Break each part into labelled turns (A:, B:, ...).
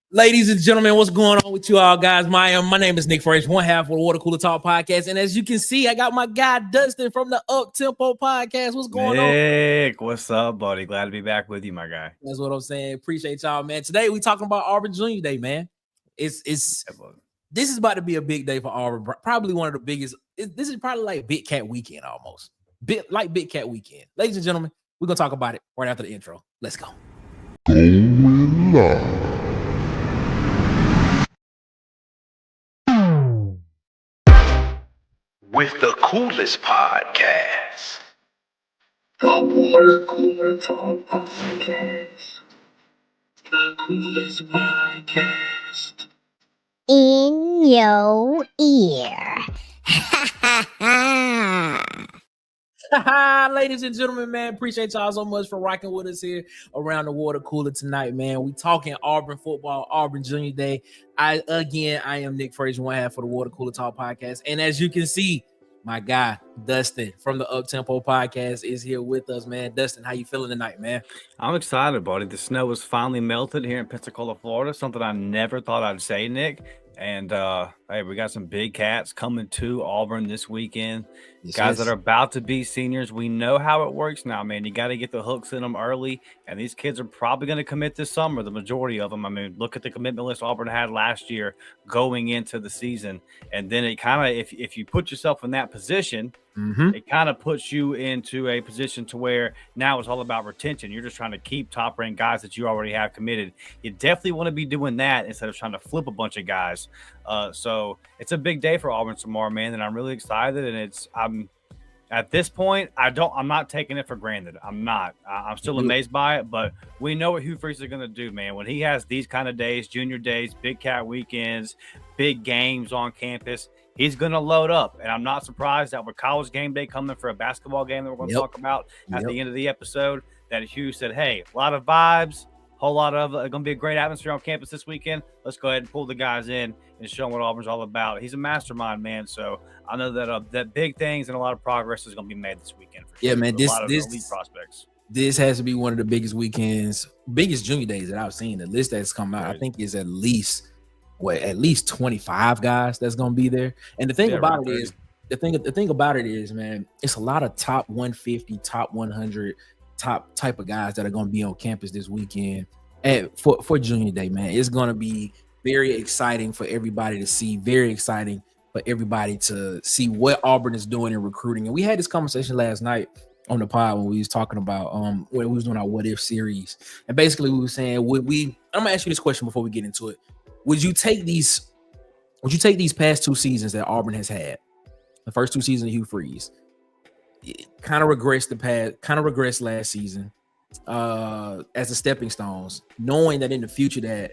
A: Ladies and gentlemen, what's going on with you all, guys? My name is Nick Fresh, one half of the Water Cooler Talk podcast. And as you can see, I got my guy Dustin from the Up Tempo podcast. What's going on?
B: Nick, what's up, buddy? Glad to be back with you, my guy.
A: That's what I'm saying. Appreciate y'all, man. Today we talking about Auburn Junior Day, man. This is about to be a big day for Auburn. Probably one of the biggest. This is probably like Big Cat Weekend almost. Bit like Big Cat Weekend. Ladies and gentlemen, we're gonna talk about it right after the intro. Let's go.
C: Going live.
D: With the coolest podcast.
E: The Water Cooler Talk podcast. The coolest podcast.
F: In your ear.
A: Ladies and gentlemen, man, appreciate y'all so much for rocking with us here around the water cooler tonight, man. We talking Auburn football, Auburn Junior Day. I am Nick Frazier, one half for the Water Cooler Talk podcast, and as you can see, my guy Dustin from the Up Tempo podcast is here with us, man. Dustin, how you feeling tonight, man?
B: I'm excited, buddy. The snow has finally melted here in Pensacola, Florida. Something I never thought I'd say, Nick. And hey, we got some big cats coming to Auburn this weekend. Guys that are about to be seniors. We know how it works now, man. You got to get the hooks in them early. And these kids are probably going to commit this summer, the majority of them. I mean, look at the commitment list Auburn had last year going into the season. And then it kind of, if you put yourself in that position, it kind of puts you into a position to where now it's all about retention. You're just trying to keep top-ranked guys that you already have committed. You definitely want to be doing that instead of trying to flip a bunch of guys. So it's a big day for Auburn tomorrow, man, and I'm really excited. And I'm at this point, I'm not taking it for granted. I'm not. I'm still amazed by it, but we know what Hugh Freeze is going to do, man. When he has these kind of days, junior days, big cat weekends, big games on campus, he's going to load up. And I'm not surprised that with college game day coming for a basketball game that we're going to talk about at the end of the episode, that Hugh said, hey, a lot of vibes, whole lot of going to be a great atmosphere on campus this weekend. Let's go ahead and pull the guys in and show them what Auburn's all about. He's a mastermind, man. So I know that that big things and a lot of progress is going to be made this weekend. For
A: yeah,
B: sure.
A: man.
B: A lot of elite prospects.
A: This has to be one of the biggest weekends, biggest junior days that I've seen. The list that's come out, I think, is at least 25 guys that's going to be there. And the thing about it is, the thing about it is, man, it's a lot of top 150, top 100, top type of guys that are going to be on campus this weekend for Junior Day, man. It's going to be very exciting for everybody to see, very exciting for everybody to see what Auburn is doing in recruiting. And we had this conversation last night on the pod when we was talking about when we was doing our What If series. And basically we were saying, I'm going to ask you this question before we get into it. Would you take these past two seasons that Auburn has had, the first two seasons of Hugh Freeze, kind of regressed last season as the stepping stones, knowing that in the future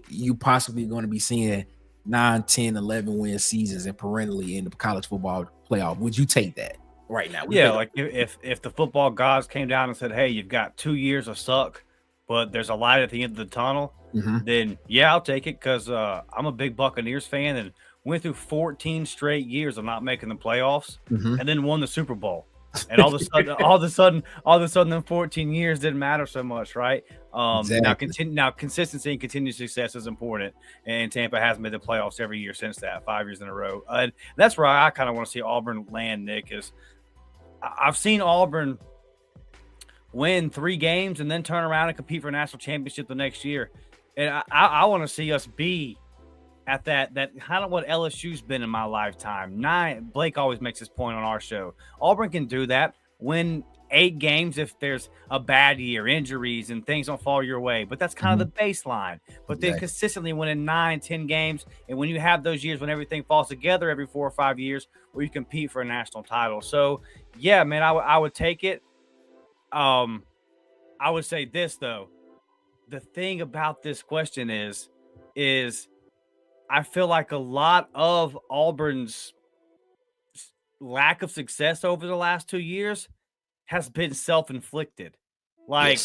A: you possibly going to be seeing 9, 10, 11 win seasons and perennially in the college football playoff? Would you take that right now?
B: Yeah, like if the football gods came down and said, hey, you've got 2 years of suck, but there's a light at the end of the tunnel, then yeah, I'll take it, because I'm a big Buccaneers fan and went through 14 straight years of not making the playoffs and then won the Super Bowl. And all of a sudden, them 14 years didn't matter so much, right?
A: Exactly.
B: Now, consistency and continued success is important, and Tampa has made the playoffs every year since that, 5 years in a row. And that's where I kind of want to see Auburn land, Nick. Is I've seen Auburn win 3 games and then turn around and compete for a national championship the next year, and I want to see us be at that kind of what LSU's been in my lifetime. 9, Blake always makes this point on our show. Auburn can do that, win 8 games if there's a bad year, injuries, and things don't fall your way. But that's kind of the baseline. But then consistently winning 9, 10 games, and when you have those years when everything falls together every 4 or 5 years, where you compete for a national title. So, yeah, man, I would take it. I would say this, though. The thing about this question is I feel like a lot of Auburn's lack of success over the last 2 years has been self-inflicted. Like,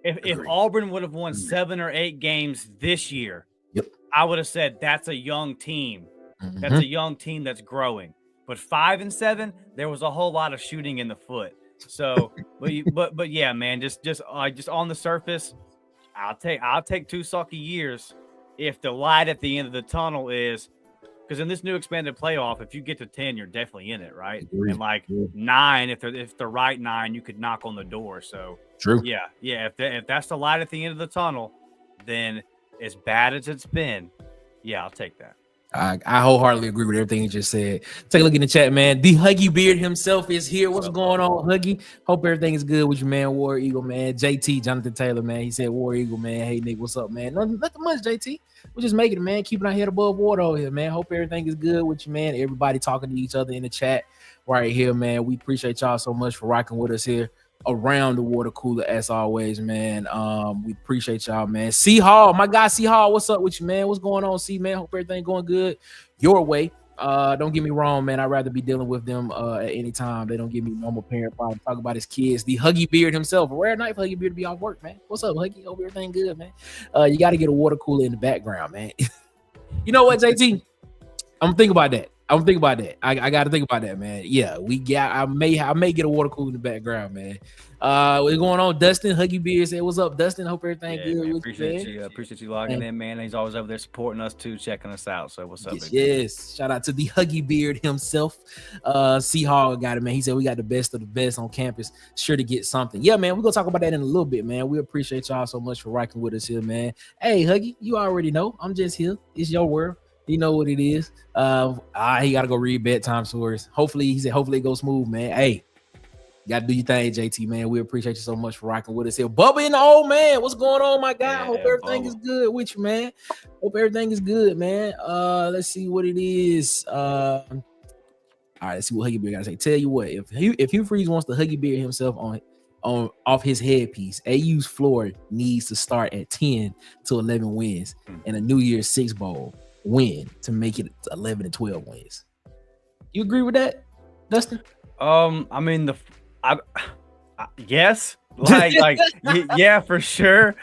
B: if Auburn would have won 7 or 8 games this year, I would have said that's a young team. That's a young team that's growing. But 5 and 7, there was a whole lot of shooting in the foot. So, but yeah, man, just on the surface, I'll take 2 sucky years if the light at the end of the tunnel is because in this new expanded playoff, if you get to 10, you're definitely in it, right?
A: Agreed.
B: And like 9, if the right 9, you could knock on the door. So
A: true.
B: Yeah. If that's the light at the end of the tunnel, then as bad as it's been, yeah, I'll take that.
A: I wholeheartedly agree with everything you just said. Take a look in the chat, man. The Huggy Beard himself is here. What's going on, Huggy? Hope everything is good with you, man. War Eagle, man. JT, Jonathan Taylor, man. He said War Eagle, man. Hey, Nick, what's up, man? Nothing much, JT. We're just making it, man. Keeping our head above water over here, man. Hope everything is good with you, man. Everybody talking to each other in the chat right here, man. We appreciate y'all so much for rocking with us here around the water cooler as always, man. We appreciate y'all, man. C Hall, my guy C Hall, what's up with you, man? What's going on, C, man? Hope everything going good your way. Don't get me wrong, man. I'd rather be dealing with them at any time. They don't give me normal parent problem. Talk about his kids. The Huggy Beard himself. A rare night for Huggy Beard to be off work, man. What's up, Huggy? Hope everything good, man. You got to get a water cooler in the background, man. You know what, JT? I'm thinking about that. I got to think about that, man. Yeah, I may get a water cooler in the background, man. What's going on, Dustin? Huggy Beard said, "What's up, Dustin? Hope everything good."
B: Man,
A: with
B: appreciate
A: you,
B: you. Appreciate you logging in, man. He's always over there supporting us too, checking us out. So what's up?
A: Yes. Shout out to the Huggy Beard himself. C Hog got it, man. He said we got the best of the best on campus. Sure to get something. Yeah, man. We're gonna talk about that in a little bit, man. We appreciate y'all so much for rocking with us here, man. Hey, Huggy, you already know. I'm just here. It's your world. You know what it is. He gotta go read bedtime stories. Hopefully it goes smooth, man. Hey, you gotta do your thing, JT, man. We appreciate you so much for rocking with us here. Bubba and the old man, what's going on, my guy? Hope everything is good with you, man. Hope everything is good, man. Let's see what it is. All right, let's see what Huggy Beard gotta say. Tell you what, if Hugh Freeze wants the Huggy Beard himself on off his headpiece, AU's floor needs to start at 10 to 11 wins and a New Year's 6 bowl win to make it 11 and 12 wins. You agree with that, Dustin?
B: I mean, yes, yeah, for sure.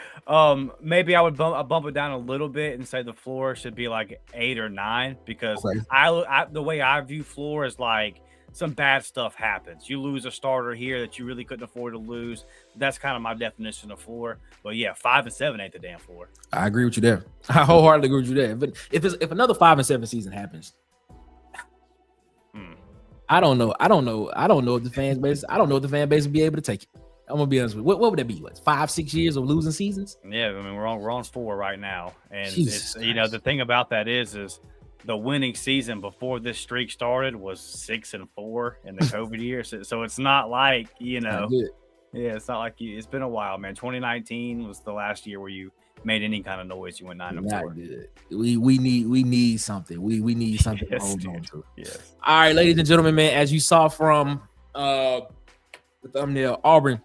B: Maybe I would bump it down a little bit and say the floor should be like 8 or 9 because the way I view floor is like some bad stuff happens. You lose a starter here that you really couldn't afford to lose. That's kind of my definition of floor. But yeah, 5 and 7 ain't the damn floor.
A: I agree with you there. I wholeheartedly agree with you there. But if another 5 and 7 season happens, I don't know if the fan base. I don't know if the fan base will be able to take it. I'm gonna be honest with you. What would that be? What, 5-6 years of losing seasons?
B: Yeah, I mean we're on 4 right now, and it's, the thing about that is the winning season before this streak started was 6 and 4 in the COVID year. So it's not like it's not like it's been a while, man. 2019 was the last year where you made any kind of noise. You went 9 and 4.
A: Good. We need something. We need something to hold on to.
B: Yes.
A: All right, ladies and gentlemen, man. As you saw from the thumbnail, Auburn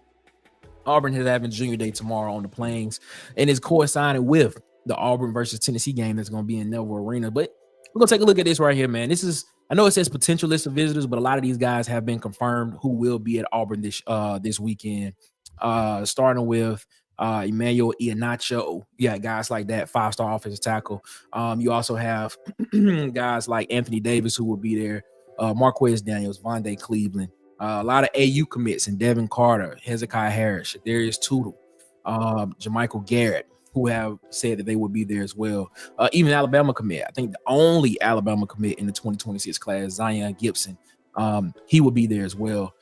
A: is having Junior Day tomorrow on the Plains, and is coinciding with the Auburn versus Tennessee game that's going to be in Neville Arena. But we're gonna take a look at this right here, man. I know it says potential list of visitors, but a lot of these guys have been confirmed who will be at Auburn this weekend. Starting with Emmanuel Iheanacho. Yeah, guys like that, 5-star offensive tackle. You also have guys like Anthony Davis who will be there, Marquez Daniels, Vondae Cleveland, a lot of AU commits and Devin Carter, Hezekiah Harris, Darius Tootle, Jermichael Garrett, who have said that they would be there as well. Even Alabama commit. I think the only Alabama commit in the 2026 class, Zion Gibson, he will be there as well.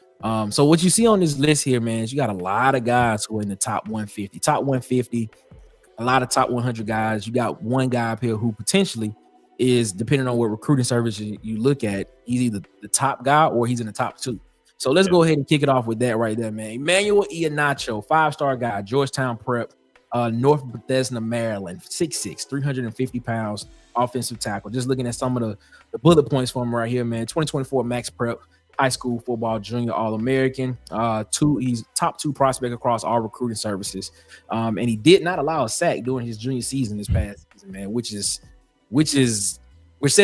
A: So what you see on this list here, man, is you got a lot of guys who are in the top 150. Top 150, a lot of top 100 guys. You got one guy up here who potentially is, depending on what recruiting service you look at, he's either the top guy or he's in the top 2. So let's go ahead and kick it off with that right there, man. Emmanuel Iheanacho, 5-star guy, Georgetown Prep, North Bethesda, Maryland, 6'6", 350 pounds, offensive tackle. Just looking at some of the bullet points for him right here, man. 2024 Max Prep, high school football junior All-American. He's top 2 prospect across all recruiting services. And he did not allow a sack during his junior season this past season, man, which says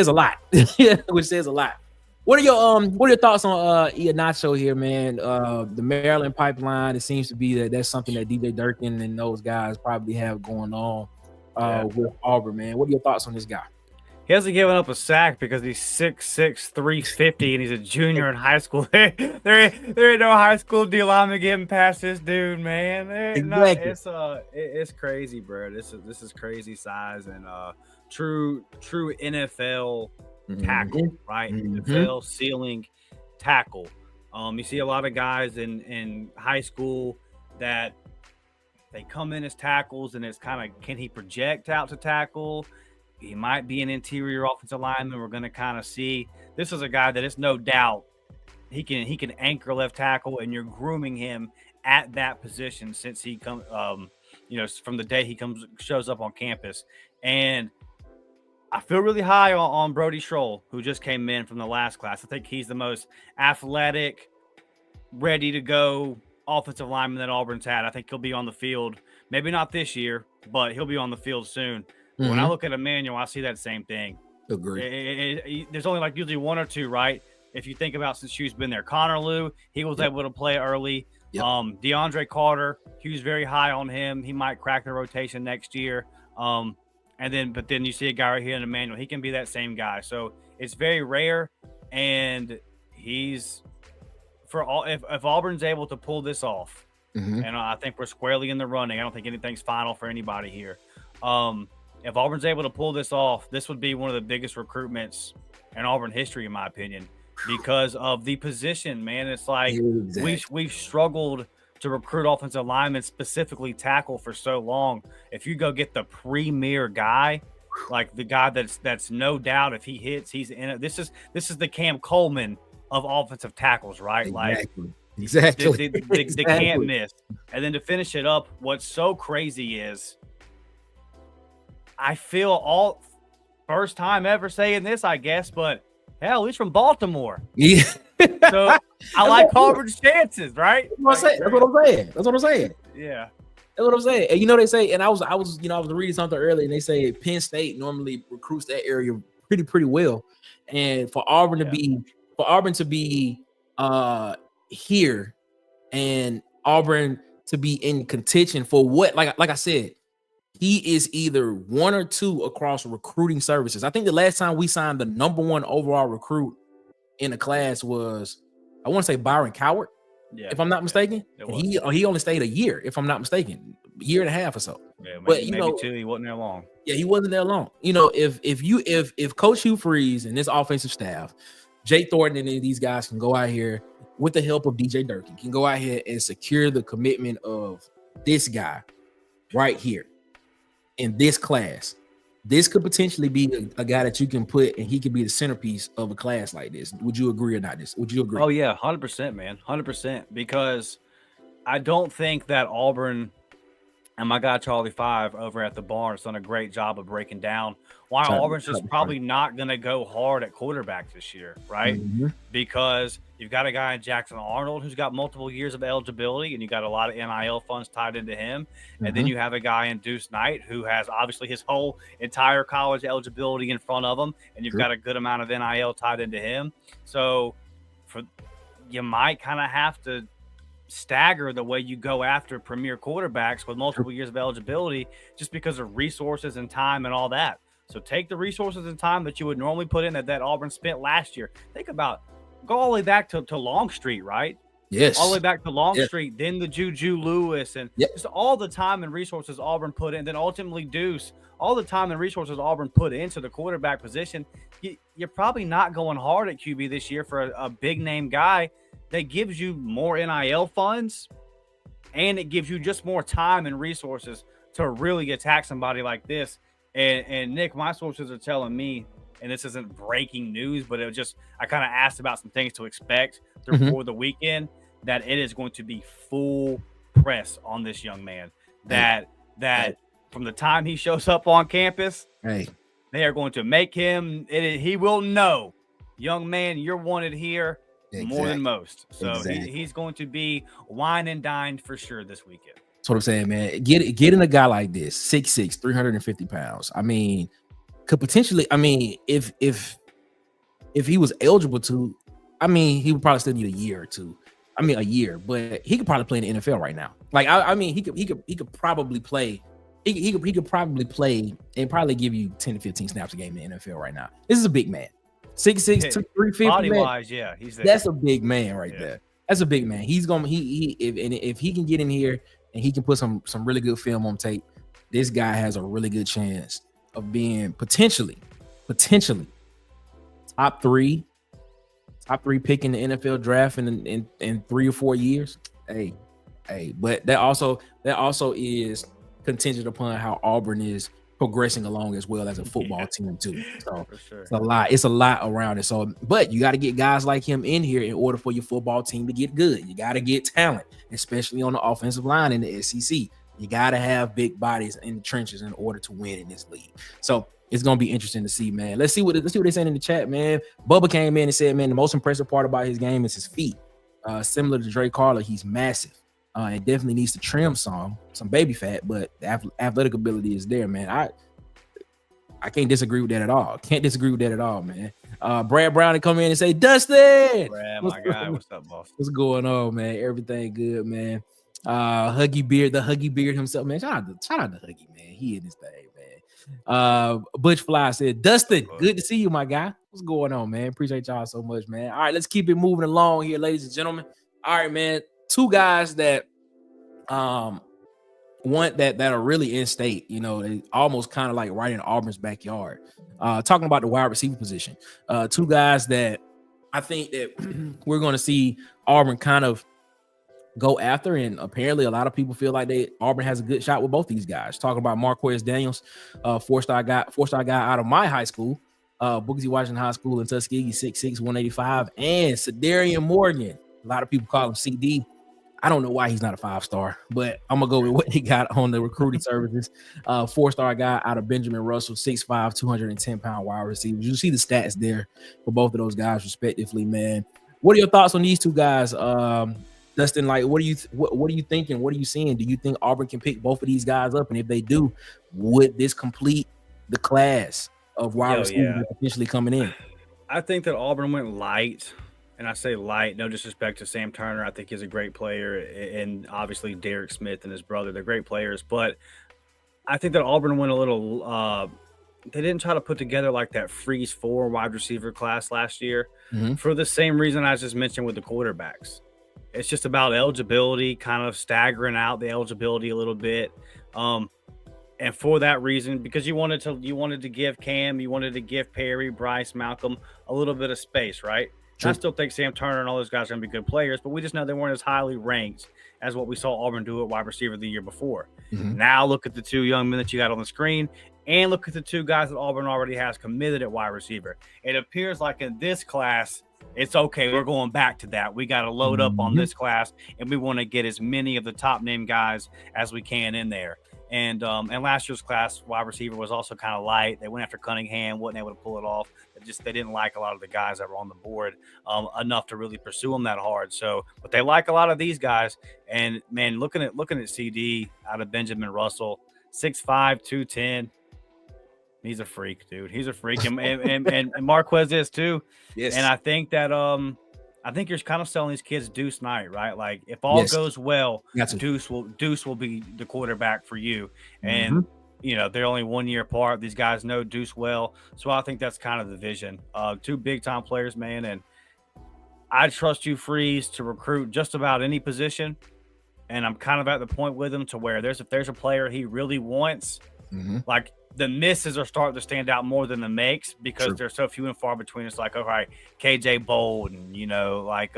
A: a lot. Which says a lot. What are your thoughts on Iheanacho here, man? The Maryland pipeline, it seems to be that's something that DJ Durkin and those guys probably have going on with Auburn, man. What are your thoughts on this guy?
B: He hasn't given up a sack because he's 6'6", 350, and he's a junior in high school. there ain't no high school D lineman getting past this dude, man.
A: Exactly.
B: It's crazy, bro. This is crazy size and true NFL tackle, right? NFL ceiling tackle. You see a lot of guys in high school that they come in as tackles, and it's kind of, can he project out to tackle? He might be an interior offensive lineman. We're going to kind of see. This is a guy that it's no doubt he can anchor left tackle, and you're grooming him at that position since he comes, from the day he shows up on campus. And I feel really high on Brody Schroll, who just came in from the last class. I think he's the most athletic, ready to go offensive lineman that Auburn's had. I think he'll be on the field, maybe not this year, but he'll be on the field soon. When I look at Emmanuel, I see that same thing.
A: Agree.
B: There's only like usually one or two, right? If you think about since Hugh's been there, Connor Lew, he was able to play early.
A: Yep.
B: DeAndre Carter, Hugh's very high on him. He might crack the rotation next year. But then you see a guy right here in Emmanuel. He can be that same guy. So it's very rare, and he's if Auburn's able to pull this off, and I think we're squarely in the running. I don't think anything's final for anybody here. If Auburn's able to pull this off, this would be one of the biggest recruitments in Auburn history, in my opinion, because of the position, man. It's like we've struggled to recruit offensive linemen, specifically tackle, for so long. If you go get the premier guy, like the guy that's no doubt if he hits, he's in it. This is the Cam Coleman of offensive tackles, right?
A: Exactly.
B: They can't miss. And then to finish it up, what's so crazy is I feel first time ever saying this, I guess, but hell, he's from Baltimore.
A: Yeah.
B: So I like Auburn's chances, right?
A: That's what I'm saying.
B: Yeah.
A: That's what I'm saying. And they say, and I was reading something earlier, and they say Penn State normally recruits that area pretty well. And for Auburn to be here, and Auburn to be in contention for what, like I said, he is either one or two across recruiting services. I think the last time we signed the number one overall recruit in the class was, I want to say, Byron Cowart, if I'm not mistaken. He only stayed a year, if I'm not mistaken, a year and a half or so.
B: Yeah, maybe two. He wasn't there long.
A: Yeah, he wasn't there long. If Coach Hugh Freeze and this offensive staff, Jay Thornton and these guys can go out here with the help of DJ Durkin, can go out here and secure the commitment of this guy right here in this class, this could potentially be a guy that you can put, and he could be the centerpiece of a class like this. Would you agree or not? Would you agree?
B: Oh yeah, 100%, man, 100%. Because I don't think that Auburn and my guy Charlie Five over at the Barn has done a great job of breaking down why Auburn's just probably not going to go hard at quarterback this year, right? Because you've got a guy in Jackson Arnold who's got multiple years of eligibility, and you got a lot of NIL funds tied into him. And then you have a guy in Deuce Knight who has obviously his whole entire college eligibility in front of him, and you've got a good amount of NIL tied into him. So you might kind of have to stagger the way you go after premier quarterbacks with multiple years of eligibility, just because of resources and time and all that. So take the resources and time that you would normally put in that Auburn spent last year. Think about, go all the way back to Longstreet, right?
A: Yes.
B: All the way back to Longstreet, then the Juju Lewis, and just all the time and resources Auburn put in, then ultimately Deuce, all the time and resources Auburn put into the quarterback position. You're probably not going hard at QB this year for a big name guy that gives you more NIL funds, and it gives you just more time and resources to really attack somebody like this. And Nick, my sources are telling me, and this isn't breaking news, but I kind of asked about some things to expect before the weekend, that it is going to be full press on this young man. That from the time he shows up on campus, they are going to make him. He will know, young man, you're wanted here more than most. So he's going to be wine and dined for sure this weekend.
A: That's what I'm saying, man. Getting a guy like this, 6'6", 350 pounds. I mean, could potentially. I mean, if he was eligible to, I mean, he would probably still need a year or two. I mean, a year, but he could probably play in the NFL right now. Like, I mean, he could probably play he could probably play and probably give you 10 to 15 snaps a game in the NFL right now. This is a big man. 6'6", 350.
B: Body wise, yeah, he's there.
A: That's a big man right there. That's a big man. He's gonna if he can get in here and he can put some really good film on tape, this guy has a really good chance of being potentially top three pick in the NFL draft in 3 or 4 years. Hey, but that also is contingent upon how Auburn is progressing along as well as a football team too. So sure. It's a lot around it. So, but you got to get guys like him in here in order for your football team to get good. You got to get talent, especially on the offensive line in the SEC. You got to have big bodies in the trenches in order to win in this league. So it's gonna be interesting to see, man. Let's see what they're saying in the chat, man. Bubba came in and said, man, the most impressive part about his game is his feet. Similar to Dre Carler, he's massive. And definitely needs to trim some baby fat, but the athletic ability is there, man. I can't disagree with that at all. Man. Brad Brown to come in and say, Dustin,
B: Brad, my guy, what's up, boss?
A: What's going on, man? Everything good, man. Huggy Beard himself, man. Shout out to Huggy, man. He in this thing, man. Butch Fly said, Dustin, good to see you, my guy. What's going on, man? Appreciate y'all so much, man. All right, let's keep it moving along here, ladies and gentlemen. All right, man. Two guys that that are really in state, you know, they almost kind of like right in Auburn's backyard. Talking about the wide receiver position. Two guys that I think that we're going to see Auburn kind of go after, and apparently a lot of people feel like Auburn has a good shot with both these guys. Talking about Marquez Daniels, four-star guy out of my high school, Booksy Washington High School in Tuskegee, 6'6", 185, and Sedarian Morgan. A lot of people call him CD. I don't know why he's not a 5-star, but I'm gonna go with what he got on the recruiting services. 4-star guy out of Benjamin Russell, 6'5", 210-pound wide receiver. You see the stats there for both of those guys, respectively, man. What are your thoughts on these two guys, Dustin? Like, what are you thinking? What are you seeing? Do you think Auburn can pick both of these guys up? And if they do, would this complete the class of wide receivers potentially coming in?
B: I think that Auburn went light. And I say light, no disrespect to Sam Turner. I think he's a great player. And obviously Derek Smith and his brother, they're great players. But I think that Auburn went a little they didn't try to put together like that freeze 4 wide receiver class last year for the same reason I just mentioned with the quarterbacks. It's just about eligibility, kind of staggering out the eligibility a little bit. And for that reason, because you wanted to give Cam, you wanted to give Perry, Bryce, Malcolm a little bit of space, right? Sure. I still think Sam Turner and all those guys are going to be good players, but we just know they weren't as highly ranked as what we saw Auburn do at wide receiver the year before. Now look at the two young men that you got on the screen, and look at the two guys that Auburn already has committed at wide receiver. It appears like in this class, it's okay. We're going back to that. We got to load up on this class, and we want to get as many of the top name guys as we can in there. And last year's class wide receiver was also kind of light. They went after Cunningham, wasn't able to pull it off. They didn't like a lot of the guys that were on the board enough to really pursue them that hard. So, but they like a lot of these guys. And man, looking at CD out of Benjamin Russell, 6'5", 210. He's a freak, dude. He's a freak, and Marquez is too. Yes. And I think that I think you're kind of selling these kids Deuce Knight, right? Like if all goes well, Deuce will be the quarterback for you. And you know, they're only 1 year apart. These guys know Deuce well. So I think that's kind of the vision. Two big time players, man. And I trust you, Freeze, to recruit just about any position. And I'm kind of at the point with him to where if there's a player he really wants, like the misses are starting to stand out more than the makes because there's so few and far between. It's like, all right, KJ Bolden, you know, like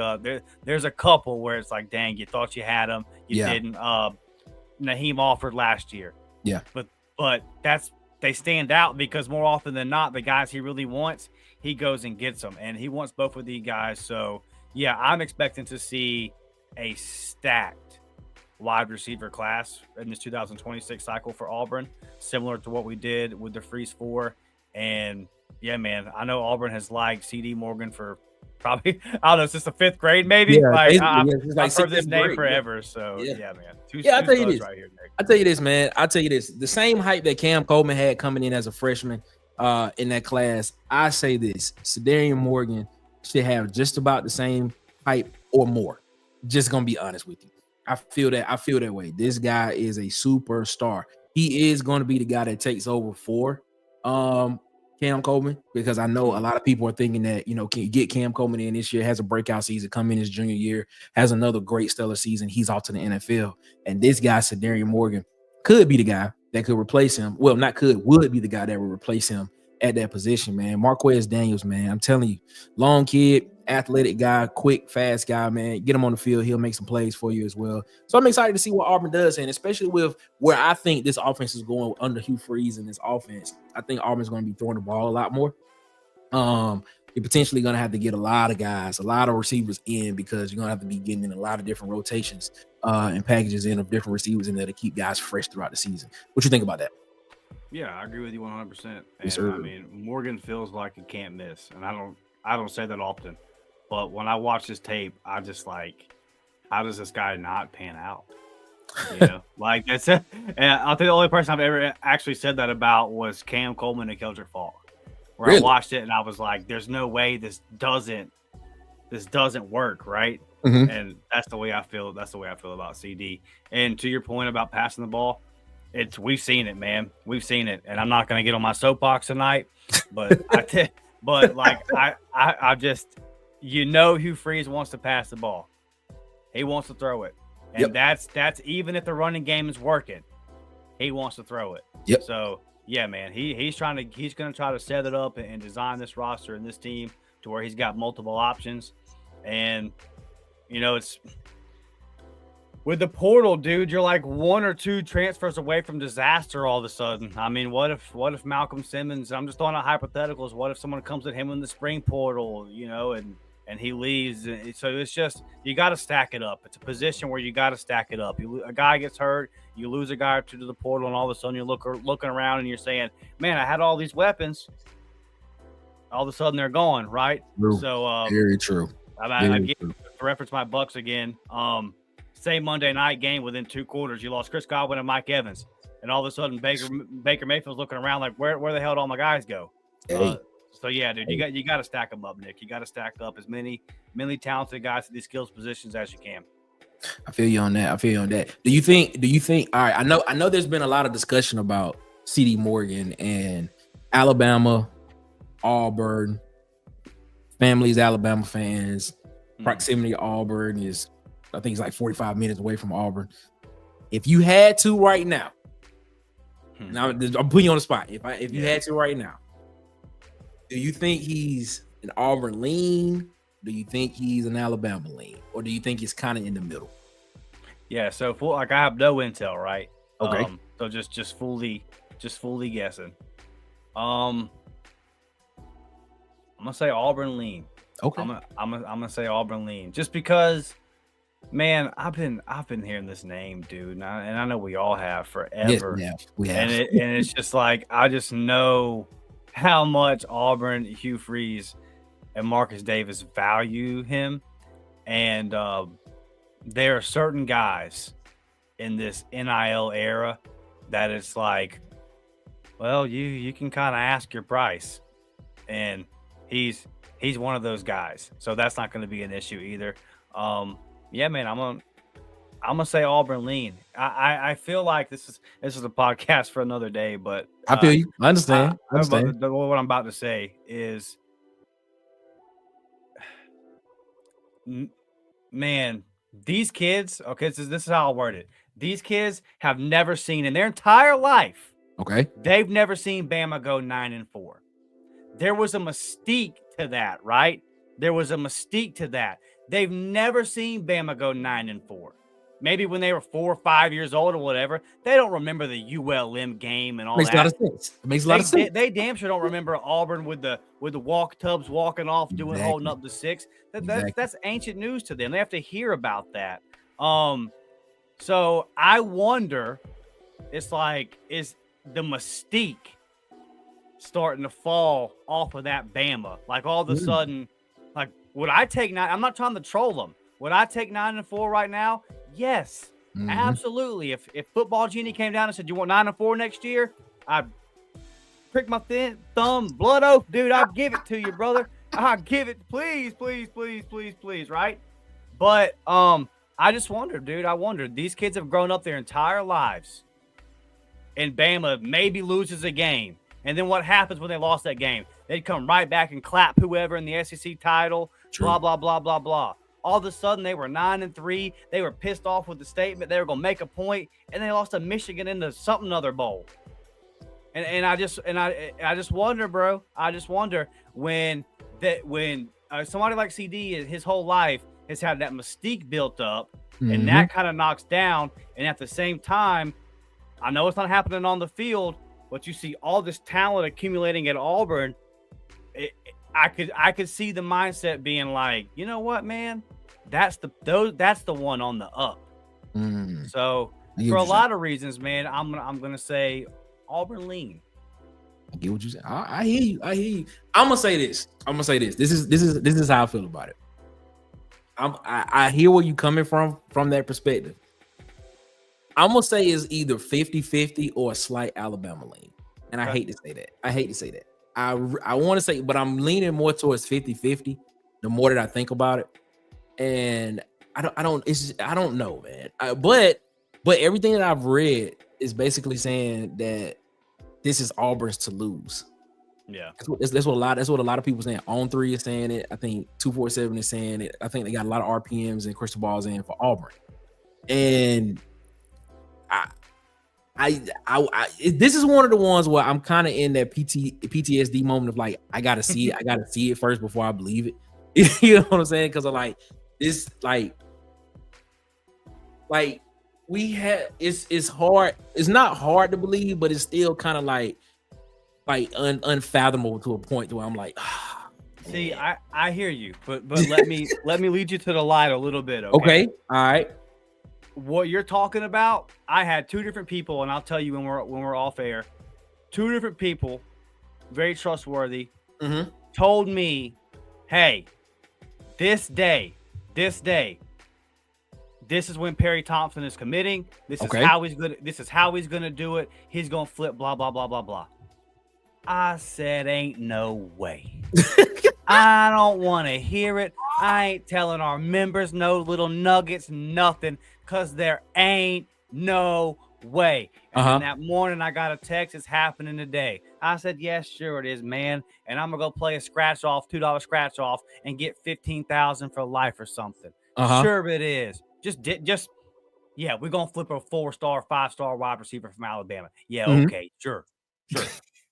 B: there's a couple where it's like, dang, you thought you had him, you didn't. Naheem offered last year, but they stand out because more often than not, the guys he really wants, he goes and gets them, and he wants both of these guys. So yeah, I'm expecting to see a stacked wide receiver class in this 2026 cycle for Auburn, similar to what we did with the Freeze 4. And yeah, man, I know Auburn has liked CD Morgan for probably, I don't know, since the 5th grade, maybe.
A: Yeah,
B: I've heard this name forever. So yeah, man.
A: I'll tell you this. Right here, Nick. I'll tell you this, man. I'll tell you this. The same hype that Cam Coleman had coming in as a freshman in that class, I say this. Sedarian Morgan should have just about the same hype or more. Just gonna be honest with you. I feel that way. This guy is a superstar. he is going to be the guy that takes over for Cam Coleman, because I know a lot of people are thinking that, can you get Cam Coleman in this year, has a breakout season, come in his junior year, has another great stellar season, he's off to the NFL. And this guy, Sedarian Morgan, could be the guy that could replace him. Well, not could, would be the guy that would replace him at that position, man. Marquez Daniels, man, I'm telling you, long kid, athletic guy, quick, fast guy, man. Get him on the field, he'll make some plays for you as well. So I'm excited to see what Auburn does, and especially with where I think this offense is going under Hugh Freeze in this offense. I think Auburn's going to be throwing the ball a lot more. You're potentially going to have to get a lot of guys, a lot of receivers in, because you're going to have to be getting in a lot of different rotations and packages in of different receivers in there to keep guys fresh throughout the season. What you think about that?
B: Yeah, I agree with you 100%.
A: Yes,
B: And
A: sir.
B: I mean, Morgan feels like he can't miss, and I don't say that often, but when I watch this tape, I just like, how does this guy not pan out? Like that's it. And I think the only person I've ever actually said that about was Cam Coleman and Keldrick Falk, where
A: Really?
B: I watched it and I was like, "There's no way this doesn't work, right?"
A: Mhm.
B: And that's the way I feel. That's the way I feel about CD. And to your point about passing the ball, we've seen it, man. We've seen it, and I'm not going to get on my soapbox tonight, but I just, Hugh Freeze wants to pass the ball. He wants to throw it, and that's even if the running game is working, he wants to throw it.
A: Yep.
B: So yeah, man, he's going to try to set it up and design this roster and this team to where he's got multiple options, and it's. With the portal, dude, you're like 1 or 2 transfers away from disaster all of a sudden. I mean, what if Malcolm Simmons, I'm just throwing out hypotheticals, what if someone comes at him in the spring portal, and he leaves? So it's just, you got to stack it up. It's a position where you got to stack it up. A guy gets hurt, you lose a guy or two to the portal, and all of a sudden you're looking around and you're saying, man, I had all these weapons. All of a sudden they're gone, right?
A: True.
B: So
A: Very true.
B: To reference my Bucks again, same Monday night game, within 2 quarters, you lost Chris Godwin and Mike Evans, and all of a sudden Baker Mayfield's looking around like, where the hell did all my guys go? So yeah, dude, you got to stack them up, Nick. You got to stack up as many talented guys at these skills positions as you can.
A: I feel you on that. Do you think? All right, I know. There's been a lot of discussion about CD Morgan and Alabama, Auburn, families, Alabama fans, proximity to Auburn is. I think it's like 45 minutes away from Auburn. If you had to right now, now I'm putting you on the spot. If you had to right now, do you think he's an Auburn lean? Do you think he's an Alabama lean? Or do you think he's kind of in the middle?
B: Yeah, so I have no intel, right?
A: Okay.
B: So just fully guessing. I'm gonna say Auburn lean.
A: Okay.
B: I'm gonna say Auburn lean, just because. Man, I've been hearing this name, dude, and I know we all have forever.
A: Yes, we have.
B: And it's just like, I just know how much Auburn, Hugh Freeze, and Marcus Davis value him, and there are certain guys in this NIL era that it's like, well, you can kind of ask your price, and he's one of those guys, so that's not going to be an issue either. Yeah, man, I'm gonna say Auburn lean. I feel like this is a podcast for another day, but
A: I feel you. I understand.
B: What I'm about to say is, man, these kids. Okay, this is how I'll word it. These kids have never seen in their entire life.
A: Okay.
B: They've never seen Bama go 9-4. There was a mystique to that, right? There was a mystique to that. They've never seen Bama go 9-4. Maybe when they were 4 or 5 years old or whatever. They don't remember the ULM game and all that.
A: Makes a lot of sense. It makes a lot of sense.
B: They damn sure don't remember Auburn with the walk tubs walking off, holding up the 6. That's ancient news to them. They have to hear about that. So I wonder, it's like, is the mystique starting to fall off of that Bama? Like all of a sudden, like, would I take 9? I'm not trying to troll them. Would I take 9-4 right now? Yes, absolutely. If Football Genie came down and said, you want 9-4 next year? I'd prick my thumb, blood oath, dude. I'd give it to you, brother. I'd give it. Please, right? But I just wonder, dude. I wonder. These kids have grown up their entire lives and Bama maybe loses a game. And then what happens when they lost that game? They'd come right back and clap whoever in the SEC title, blah, blah, blah, blah, blah. All of a sudden, they were 9-3. They were pissed off with the statement. They were going to make a point, and they lost to Michigan in the something other bowl. And I just wonder, bro. I just wonder when somebody like CD his whole life has had that mystique built up, and that kind of knocks down. And at the same time, I know it's not happening on the field, but you see all this talent accumulating at Auburn. I could see the mindset being like, you know what, man, that's the one on the up. So for a lot of reasons, man, I'm gonna say Auburn lean.
A: I get what you say. I hear you. I'm gonna say this. This is how I feel about it. I hear where you coming from that perspective. I'm gonna say it's either 50-50 or a slight Alabama lean, and I hate to say that. I want to say, but I'm leaning more towards 50-50 the more that I think about it. And I don't know, man. But everything that I've read is basically saying that this is Auburn's to lose.
B: Yeah.
A: That's what a lot of people saying. On 3 is saying it. I think 247 is saying it. I think they got a lot of RPMs and crystal balls in for Auburn. And this is one of the ones where I'm kind of in that PTSD moment of like, I gotta see it first before I believe it. You know what I'm saying? Because I'm like, this, like we have, it's hard. It's not hard to believe, but it's still kind of like unfathomable to a point where I'm like,
B: see, I hear you, but let me lead you to the light a little bit.
A: Okay. All right.
B: What you're talking about, I had 2 different people, and I'll tell you when we're off air. 2 different people, very trustworthy, told me, "Hey, this day, this is when Perry Thompson is committing. This is how he's gonna do it. He's gonna flip, blah blah blah blah blah." I said, "Ain't no way." I don't want to hear it. I ain't telling our members no little nuggets, nothing. Because there ain't no way. And then that morning, I got a text, it's happening today. I said, yes, sure it is, man. And I'm going to go play a scratch off, $2 scratch off, and get $15,000 for life or something. Sure it is. Just yeah, we're going to flip a 4-star, 5-star wide receiver from Alabama. Yeah, okay, sure.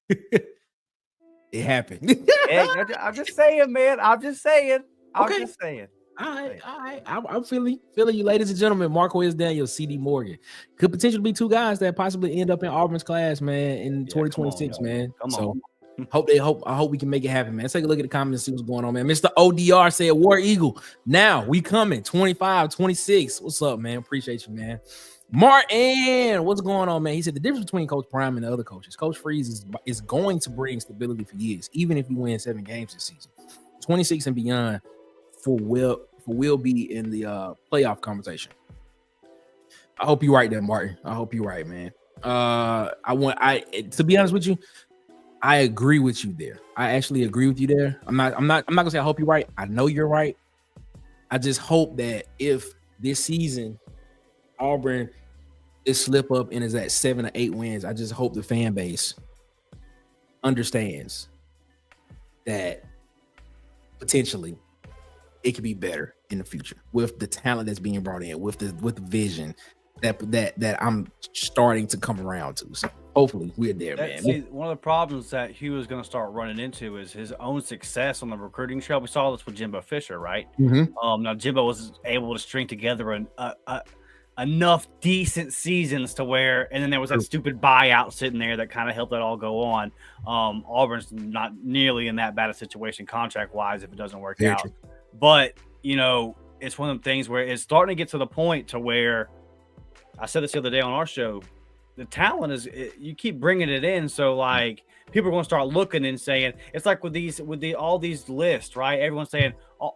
A: It happened.
B: I'm just saying, man. I'm just saying. All
A: right. I'm feeling you, ladies and gentlemen. Marquez Daniels, CD Morgan could potentially be 2 guys that possibly end up in Auburn's class, man, in 2026, man. I hope we can make it happen, man. Let's take a look at the comments and see what's going on, man. Mr. ODR said War Eagle. Now we coming 25, 26. What's up, man? Appreciate you, man. Martin, what's going on, man? He said the difference between Coach Prime and the other coaches. Coach Freeze is going to bring stability for years, even if we win 7 games this season. 26 and beyond will be in the playoff conversation. I hope you're right there, Martin. I hope you're right, man. To be honest with you, I agree with you there. I actually agree with you there. I'm not gonna say I hope you're right. I know you're right. I just hope that if this season Auburn is slip up and is at 7 or 8 wins, I just hope the fan base understands that potentially it could be better in the future with the talent that's being brought in, with the vision that I'm starting to come around to. So hopefully we're there, man.
B: See, one of the problems that Hugh is going to start running into is his own success on the recruiting trail. We saw this with Jimbo Fisher, right? Now Jimbo was able to string together enough decent seasons to where, and then there was that stupid buyout sitting there that kind of helped that all go on. Auburn's not nearly in that bad a situation contract wise if it doesn't work out. True. But it's one of the things where it's starting to get to the point to where I said this the other day on our show. The talent is, you keep bringing it in. So like people are going to start looking and saying, it's like with all these lists, right? Everyone's saying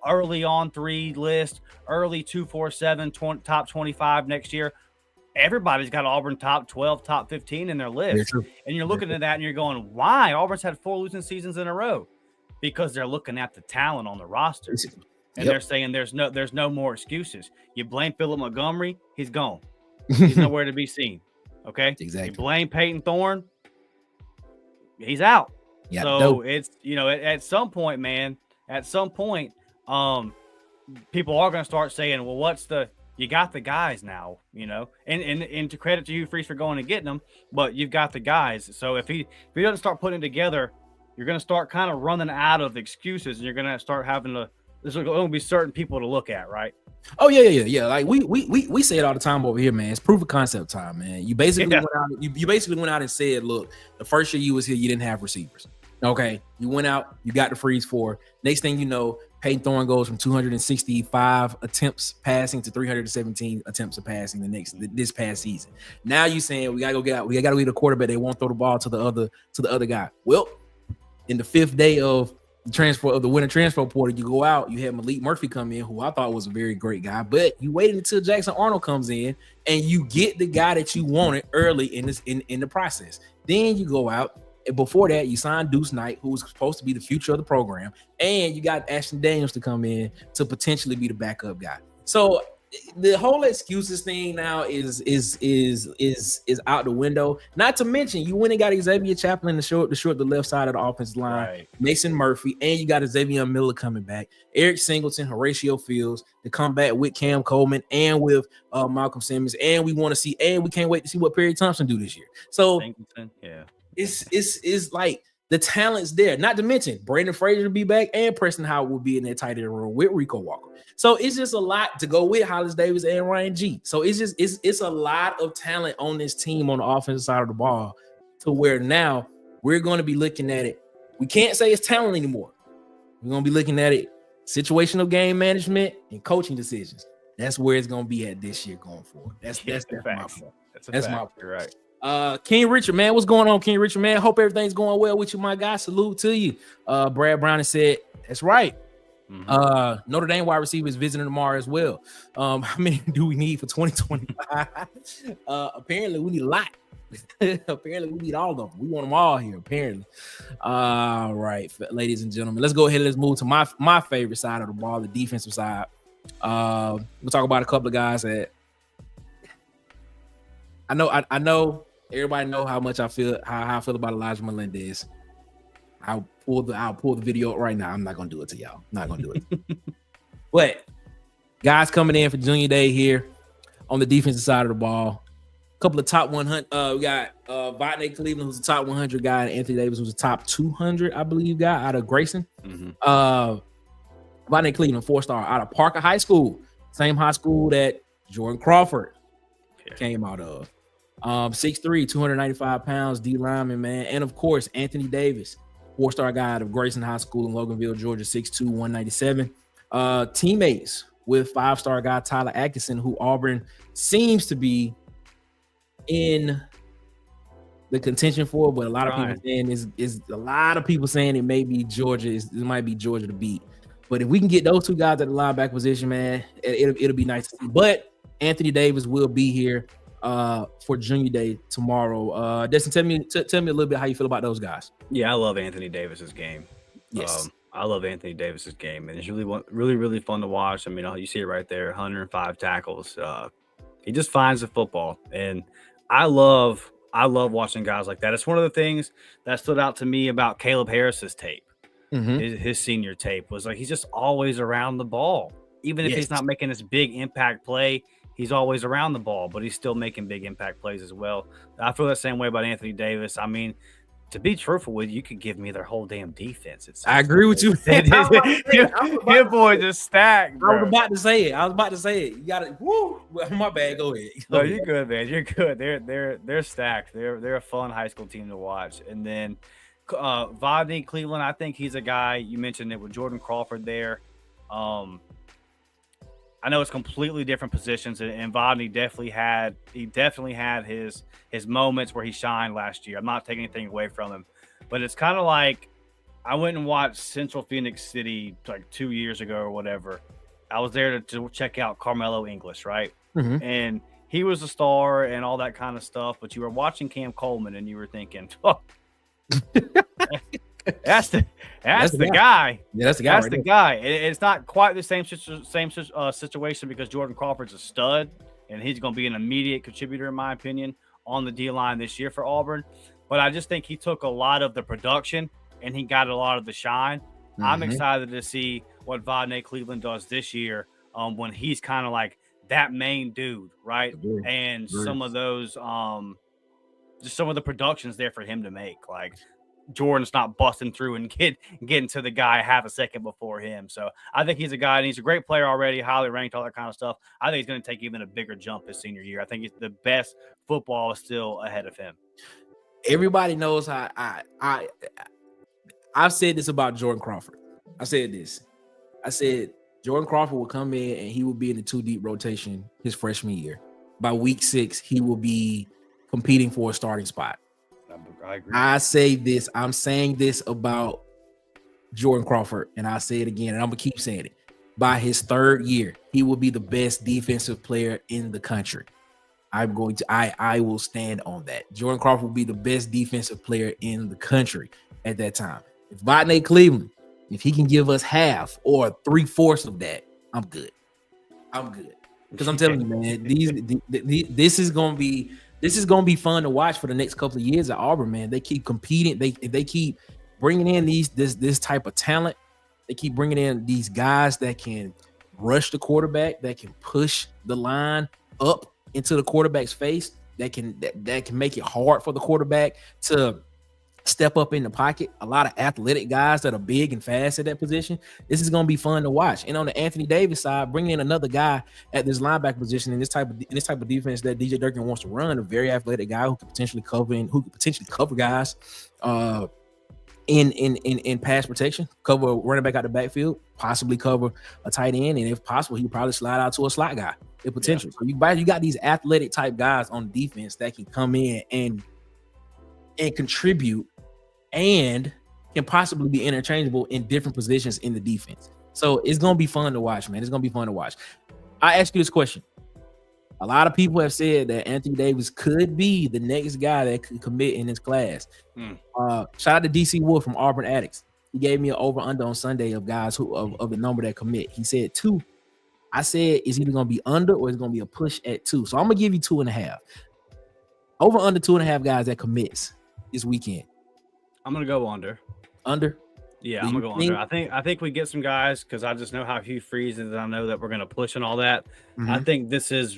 B: early on 3 list, early 247, top 25 next year. Everybody's got Auburn top 12, top 15 in their list. And you're looking at that and you're going, why? Auburn's had 4 losing seasons in a row because they're looking at the talent on the roster. And they're saying there's no more excuses. You blame Philip Montgomery, he's gone. He's nowhere to be seen. Okay,
A: Exactly.
B: You blame Peyton Thorne, he's out.
A: Yeah,
B: so it's at some point, man. At some point, people are going to start saying, "Well, you got the guys now, and to credit to Hugh Freeze for going and getting them, but you've got the guys. So if he doesn't start putting it together, you're going to start kind of running out of excuses, and you're going to start having to. There's going to be certain people to look at, right?
A: Oh yeah. Like we say it all the time over here, man. It's proof of concept time, man. You basically went out. You basically went out and said, "Look, the first year you was here, you didn't have receivers. Okay, you went out, you got the Freeze 4. Next thing you know, Peyton Thorne goes from 265 attempts passing to 317 attempts of passing this past season. Now you saying we gotta go get a quarterback. They won't throw the ball to the other guy. Well, in the 5th day of the winter transfer portal, you go out, you had Malik Murphy come in, who I thought was a very great guy, but you waited until Jackson Arnold comes in and you get the guy that you wanted early in the process. Then you go out, and before that, you signed Deuce Knight, who was supposed to be the future of the program, and you got Ashton Daniels to come in to potentially be the backup guy. So the whole excuses thing now is out the window. Not to mention, you went and got Xavier Chaplin to short the left side of the offensive line, right. Mason Murphy, and you got Xavier Miller coming back, Eric Singleton, Horatio Fields to come back with Cam Coleman and with Malcolm Simmons, and we can't wait to see what Perry Thompson do this year. So it's like the talent's there. Not to mention Brandon Frazier will be back and Preston Howard will be in that tight end room with Rico Walker. So it's just a lot to go with Hollis Davis and Ryan G. So it's a lot of talent on this team on the offensive side of the ball to where now we're going to be looking at it. We can't say it's talent anymore. We're going to be looking at it situational game management and coaching decisions. That's where it's going to be at this year going forward. That's my point. That's my point.
B: You're right.
A: King Richard, man, what's going on, King Richard, man? Hope everything's going well with you, my guy. Salute to you. Brad Brown said, that's right. Mm-hmm. Notre Dame wide receiver is visiting tomorrow as well. How many do we need for 2025? Apparently, we need a lot. Apparently, we need all of them. We want them all here, apparently. All right, ladies and gentlemen, let's go ahead and let's move to my favorite side of the ball, the defensive side. We'll talk about a couple of guys that I know everybody know how much I feel how I feel about Elijah Melendez. I'll pull the video up right now. I'm not gonna do it to y'all. I'm not gonna do it. But guys coming in for Junior Day here on the defensive side of the ball. A couple of top 100. We got Votney Cleveland, who's a top 100 guy, and Anthony Davis, who's a top 200, I believe, guy out of Grayson. Votney Cleveland, 4-star out of Parker High School, same high school that Jordan Crawford came out of. 6'3", 295 pounds, D lineman, man. And of course, Anthony Davis, 4-star guy out of Grayson High School in Loganville, Georgia, 6'2", 197. Teammates with 5-star guy Tyler Atkinson, who Auburn seems to be in the contention for, but a lot of people saying it may be Georgia. It might be Georgia to beat. But if we can get those two guys at the linebacker position, man, it'll be nice to see. But Anthony Davis will be here for Junior Day tomorrow. Dustin, tell me a little bit how you feel about those guys.
B: Yeah, I love Anthony Davis's game.
A: Yes,
B: I love Anthony Davis's game, and it's really fun to watch. I mean, you see it right there, 105 tackles. He just finds the football, and I love watching guys like that. It's one of the things that stood out to me about Caleb Harris's tape. His senior tape was like he's just always around the ball, even if he's not making this big impact play. He's always around the ball, but he's still making big impact plays as well. I feel that same way about Anthony Davis. I mean, to be truthful with you, you could give me their whole damn defense.
A: I agree with you.
B: Your boy just stacked. Bro.
A: I was about to say it. You got it. Woo! My bad. Go ahead.
B: No, you're good, man. You're good. They're stacked. They're a fun high school team to watch. And then Votney Cleveland, I think he's a guy. You mentioned it with Jordan Crawford there. I know it's completely different positions, and Votney definitely had his moments where he shined last year. I'm not taking anything away from him, but it's kind of like I went and watched Central Phoenix City like 2 years ago or whatever. I was there to check out Carmelo English, right? And he was a star and all that kind of stuff, but you were watching Cam Coleman and you were thinking, oh, that's the guy.
A: Yeah, that's the guy.
B: That's the guy. It's not quite the same situation because Jordan Crawford's a stud and he's going to be an immediate contributor, in my opinion, on the D-line this year for Auburn, but I just think he took a lot of the production and he got a lot of the shine. I'm excited to see what Vadnais Cleveland does this year when he's kind of like that main dude, right? And some of those just some of the productions there for him to make. Like Jordan's not busting through and getting to the guy half a second before him. So I think he's a guy, and he's a great player already, highly ranked, all that kind of stuff. I think he's going to take even a bigger jump his senior year. I think the best football is still ahead of him.
A: Everybody knows how I've said this about Jordan Crawford. I said Jordan Crawford will come in and he will be in the 2-deep rotation his freshman year. By week 6, he will be competing for a starting spot.
B: I agree.
A: I say this. I'm saying this about Jordan Crawford, and I'll say it again, and I'm gonna keep saying it. By his 3rd year, he will be the best defensive player in the country. I will stand on that. Jordan Crawford will be the best defensive player in the country at that time. If Vadnais Cleveland, if he can give us half or 3/4 of that, I'm good. Because I'm telling you, man, this is gonna be fun to watch for the next couple of years at Auburn, man. They keep competing. They keep bringing in this type of talent. They keep bringing in these guys that can rush the quarterback, that can push the line up into the quarterback's face, that can make it hard for the quarterback to step up in the pocket. A lot of athletic guys that are big and fast at that position. This is going to be fun to watch. And on the Anthony Davis side, bringing in another guy at this linebacker position in this type of defense that DJ Durkin wants to run, a very athletic guy who could potentially cover guys in pass protection, cover running back out the backfield, possibly cover a tight end, and if possible, he'll probably slide out to a slot guy. The potential. So you got these athletic type guys on defense that can come in and contribute and can possibly be interchangeable in different positions in the defense. So it's going to be fun to watch, man. It's going to be fun to watch. I ask you this question. A lot of people have said that Anthony Davis could be the next guy that could commit in this class. Shout out to DC Wolf from Auburn Addicts. He gave me an over-under on Sunday of guys of the number that commit. He said 2. I said it's either going to be under or it's going to be a push at 2. So I'm going to give you 2.5. Over under 2.5 guys that commits this weekend.
B: I'm going to go under.
A: Under?
B: Yeah, I'm going to go under. I think we get some guys because I just know how Hugh Freeze is, and I know that we're going to push and all that. I think this is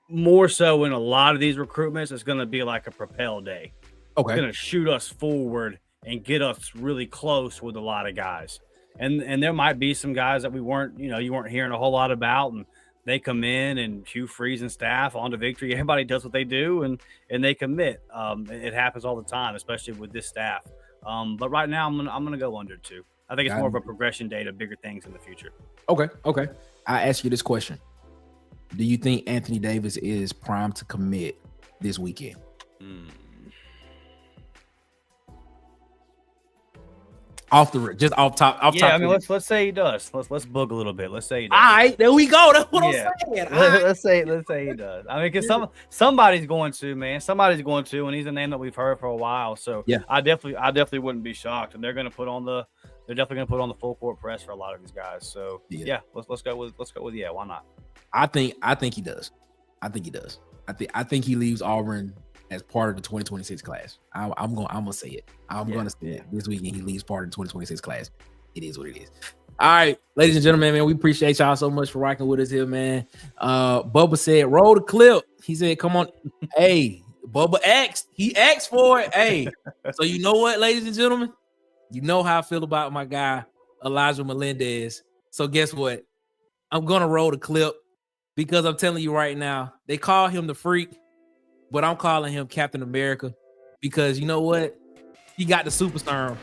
B: more so in a lot of these recruitments, it's going to be like a propel day.
A: Okay.
B: It's going to shoot us forward and get us really close with a lot of guys. And there might be some guys that you weren't hearing a whole lot about, and they come in and Hugh Freeze and staff on to victory. Everybody does what they do and they commit. It happens all the time, especially with this staff. But right now I'm gonna go under 2. I think it's more of a progression day to bigger things in the future.
A: Okay. I ask you this question. Do you think Anthony Davis is primed to commit this weekend? Off top.
B: I mean, let's say he does. Let's book a little bit. Let's say he does.
A: All right, there we go. That's what I'm saying.
B: Let's say he does. I mean, because somebody's going to, man. Somebody's going to, and he's a name that we've heard for a while. So
A: yeah,
B: I definitely wouldn't be shocked. And they're definitely going to put on the full court press for a lot of these guys. So yeah, let's go with why not? I
A: think he does. I think he leaves Auburn as part of the 2026 class. I'm gonna say it. I'm gonna say it. This weekend he leaves part of the 2026 class. It is what it is. All right, ladies and gentlemen, man, we appreciate y'all so much for rocking with us here, man. Bubba said, roll the clip. He said, come on. Hey, Bubba asked. He asked for it. Hey, so you know what, ladies and gentlemen? You know how I feel about my guy, Elijah Melendez. So guess what? I'm gonna roll the clip because I'm telling you right now, they call him the freak, but I'm calling him Captain America because you know what? He got the super serum.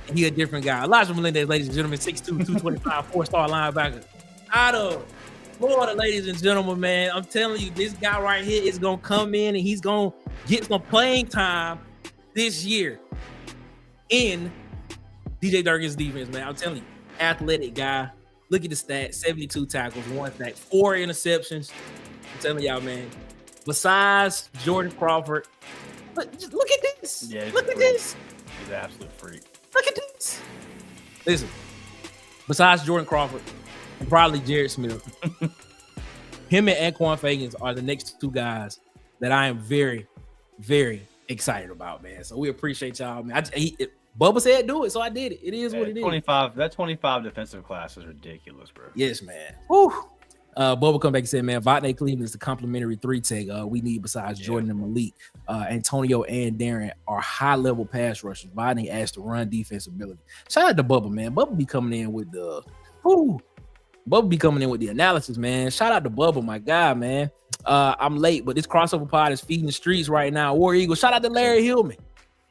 A: And he a different guy. Elijah Melendez, ladies and gentlemen, 6'2", 225, 4-star linebacker. Out of Florida, ladies and gentlemen, man. I'm telling you, this guy right here is going to come in and he's going to get some playing time this year in DJ Durkin's defense, man. I'm telling you, athletic guy. Look at the stats, 72 tackles, 1 sack, 4 interceptions. I'm telling y'all, man. Besides Jordan Crawford, look at this.
B: Yeah,
A: look at this.
B: He's an absolute freak.
A: Look at this. Listen, besides Jordan Crawford, and probably Jared Smith, him and Anquan Fagans are the next 2 guys that I am very, very excited about, man. So we appreciate y'all, man. Bubba said do it, so I did it. It is what it is.
B: 25. That 25 defensive class is ridiculous, bro.
A: Yes, man. Woo. Bubba come back and said, man, Votney Cleveland is the complimentary 3-tech we need besides Jordan and Malik. Antonio and Darren are high-level pass rushers. Votney adds to run defense ability. Shout out to Bubba, man. Bubba be coming in with the analysis, man. Shout out to Bubba, my guy, man. I'm late, but this crossover pod is feeding the streets right now. War Eagle. Shout out to Larry Hillman.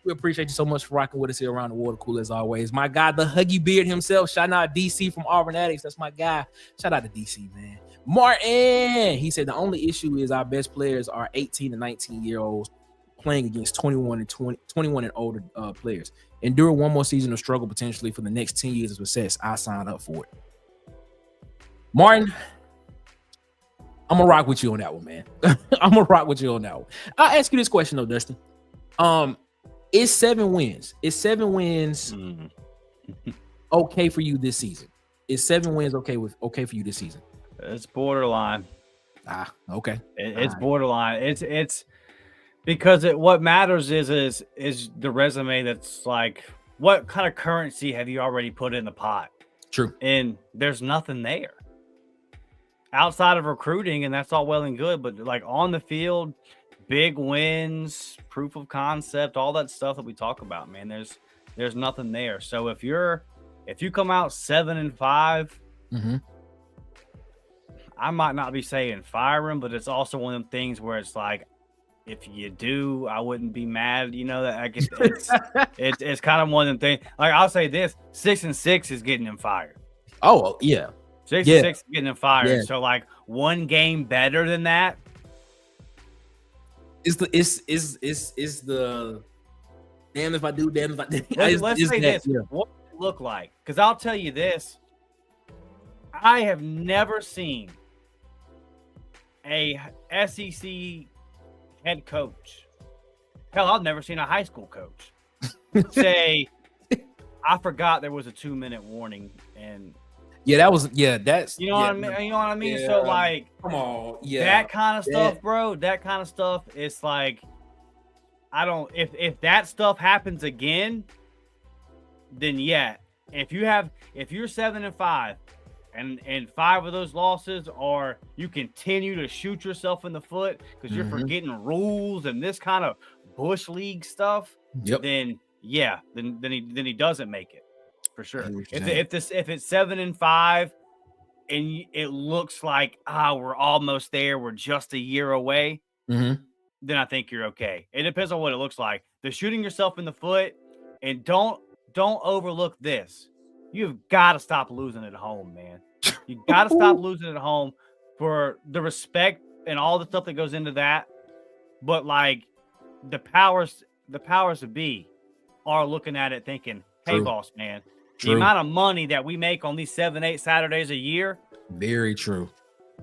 A: We appreciate you so much for rocking with us here around the water cooler as always. My guy, the Huggy Beard himself. Shout out DC from Auburn Addicts. That's my guy. Shout out to DC, man. Martin, he said the only issue is our best players are 18 and 19-year-olds playing against 21 and older players. Endure one more season of struggle potentially for the next 10 years of success. I signed up for it. Martin, I'm gonna rock with you on that one, man. I'm gonna rock with you on that one. I'll ask you this question though, Dustin. Is 7 wins okay for you this season? Is 7 wins okay for you this season?
B: It's borderline.
A: Okay.
B: It's borderline. It's because what matters is the resume. That's like, what kind of currency have you already put in the pot?
A: True.
B: And there's nothing there outside of recruiting, and that's all well and good. But like on the field, big wins, proof of concept, all that stuff that we talk about, man. There's nothing there. So if you come out 7-5,
A: mm-hmm.
B: I might not be saying fire him, but it's also one of them things where it's like, if you do, I wouldn't be mad. You know, that I guess it's kind of one of them things. Like I'll say this: 6-6 is getting him fired.
A: Oh yeah,
B: 6-6 is getting him fired. Yeah. So like one game better than that.
A: Is the damn if I do, damn if I do.
B: Let's say this: what does it look like? Because I'll tell you this: I have never seen a SEC head coach. Hell, I've never seen a high school coach say, "I forgot there was a 2-minute warning." And
A: that's
B: you know what I mean. You know what I mean. Yeah. So like,
A: come on,
B: that kind of stuff, bro. That kind of stuff. It's like, I don't. If that stuff happens again, then yeah. If you're 7-5. And 5 of those losses are you continue to shoot yourself in the foot because you're forgetting rules and this kind of bush league stuff.
A: Yep.
B: Then he doesn't make it for sure. If it's 7-5 and it looks like we're almost there, we're just a year away, then I think you're okay. It depends on what it looks like. The shooting yourself in the foot, and don't overlook this. You've got to stop losing at home, man. You got to stop losing at home for the respect and all the stuff that goes into that. But like the powers of be are looking at it thinking, hey,
A: True.
B: Boss man,
A: True.
B: The amount of money that we make on these 7-8 Saturdays a year.
A: Very true.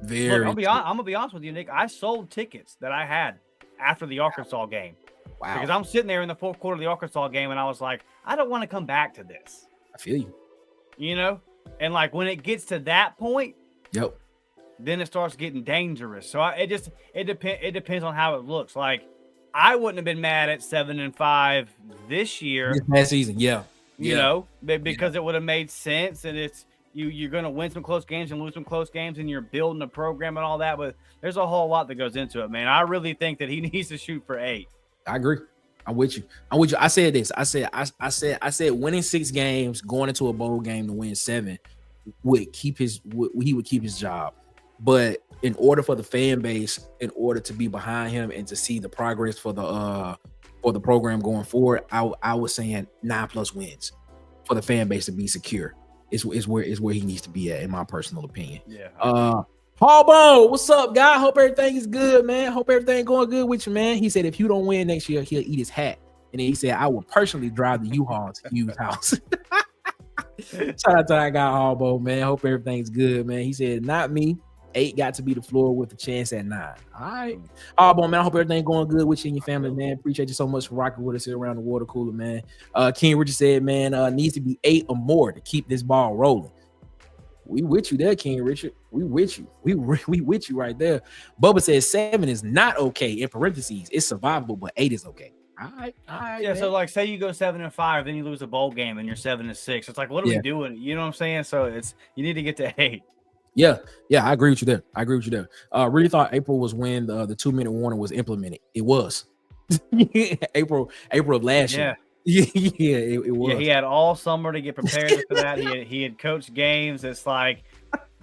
A: Very
B: Look, I'm going to be honest with you, Nick. I sold tickets that I had after the Arkansas game.
A: Wow.
B: Because I'm sitting there in the fourth quarter of the Arkansas game and I was like, I don't want to come back to this.
A: I feel you.
B: You know, and like when it gets to that point, then it starts getting dangerous. So it depends on how it looks. Like I wouldn't have been mad at 7-5 this year,
A: this past season, you
B: know, because it would have made sense. And it's you're going to win some close games and lose some close games, and you're building a program and all that. But there's a whole lot that goes into it, man. I really think that he needs to shoot for 8.
A: I agree. I'm with you. I said this. I said winning 6 games, going into a bowl game to win 7 he would keep his job. But in order for the fan base, in order to be behind him and to see the progress for the program going forward, I was saying 9+ wins for the fan base to be secure is where he needs to be at, in my personal opinion.
B: Yeah.
A: Paul, what's up, guy? Hope everything is good, man. Hope everything going good with you, man. He said if you don't win next year, he'll eat his hat. And then he said, I will personally drive the U-Haul to Hugh's house. Shout out to that guy, Harbo, man. Hope everything's good, man. He said, not me. 8 got to be the floor with a chance at 9. All right. Harbo, man, I hope everything going good with you and your family, man. Appreciate you so much for rocking with us here around the water cooler, man. King Richard said, man, needs to be 8 or more to keep this ball rolling. We with you there, King Richard. We with you. We with you right there. Bubba says 7 is not okay. In parentheses, it's survivable, but 8 is okay. All right.
B: Yeah,
A: man.
B: so like say you go 7-5, then you lose a bowl game and you're 7-6. It's like, what are we doing? You know what I'm saying? So you need to get to 8.
A: Yeah, I agree with you there. Really thought April was when the 2-minute warning was implemented. It was. April of last year. Yeah, it was.
B: Yeah, he had all summer to get prepared for that. He had coached games. It's like,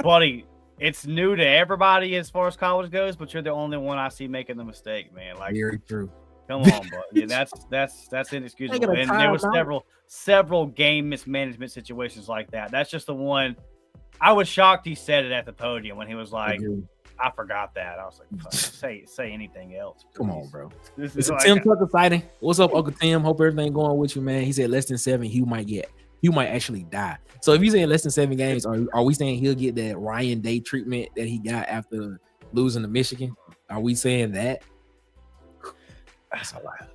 B: buddy, it's new to everybody as far as college goes, but you're the only one I see making the mistake, man. Like,
A: very true.
B: Come on, buddy. That's inexcusable. And there was several game mismanagement situations like that. That's just the one. I was shocked he said it at the podium when he was like, I forgot that. I was like, say anything else, please.
A: Come on, bro.
B: It's
A: like Tim Tucker sighting. What's up, Uncle Tim? Hope everything going with you, man. He said less than 7, he might actually die. So if you're saying less than 7 games, are we saying he'll get that Ryan Day treatment that he got after losing to Michigan? Are we saying that? That's a lot.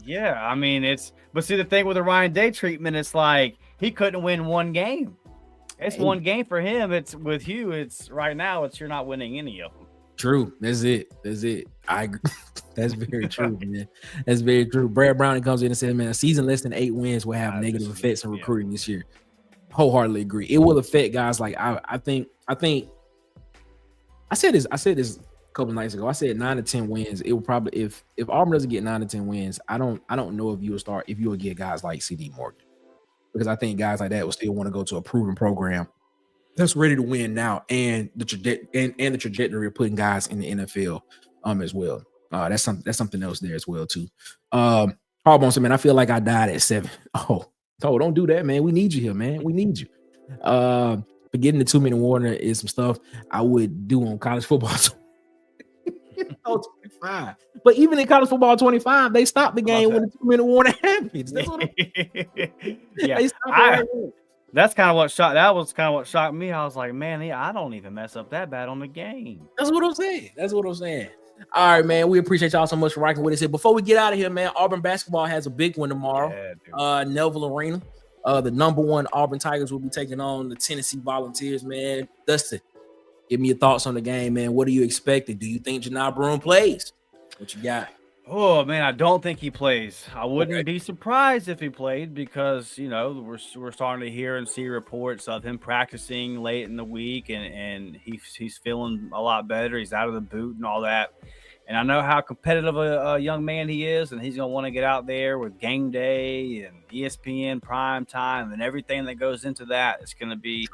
B: Yeah, I mean, but see, the thing with the Ryan Day treatment, it's like he couldn't win one game. It's one game for him. It's with you. It's right now. You're not winning any of them.
A: True. That's it. I agree. That's very true, man. That's very true. Brad Browning comes in and says, man, a season less than 8 wins will have negative effects on recruiting this year. Wholeheartedly agree. It will affect guys like I think I said this a couple nights ago. I said 9 to 10 wins. It will probably if Auburn doesn't get 9 to 10 wins, I don't know if you will get guys like CD Morgan. Because I think guys like that will still want to go to a proven program that's ready to win now, and the trajectory of putting guys in the NFL as well. That's something else there as well too. Harbone said, man, I feel like I died at 7. Oh, don't do that, man. We need you here, man. We need you. Forgetting the 2-minute warning is some stuff I would do on college football. 25. But even in college football 25, they stopped the game when the 2-minute warning happens. That's what
B: that's kind of what shocked. That was kind of what shocked me. I was like, man, I don't even mess up that bad on the game.
A: That's what I'm saying. All right, man. We appreciate y'all so much for rocking with us here. Before we get out of here, man, Auburn basketball has a big one tomorrow. Neville Arena. The number 1 Auburn Tigers will be taking on the Tennessee Volunteers, man. Dustin, give me your thoughts on the game, man. What are you expecting? Do you think Janai Broome plays? What you got?
B: Oh, man, I don't think he plays. I wouldn't be surprised if he played because, we're starting to hear and see reports of him practicing late in the week and he's feeling a lot better. He's out of the boot and all that. And I know how competitive a young man he is, and he's going to want to get out there with game day and ESPN prime time and everything that goes into that. It's going to be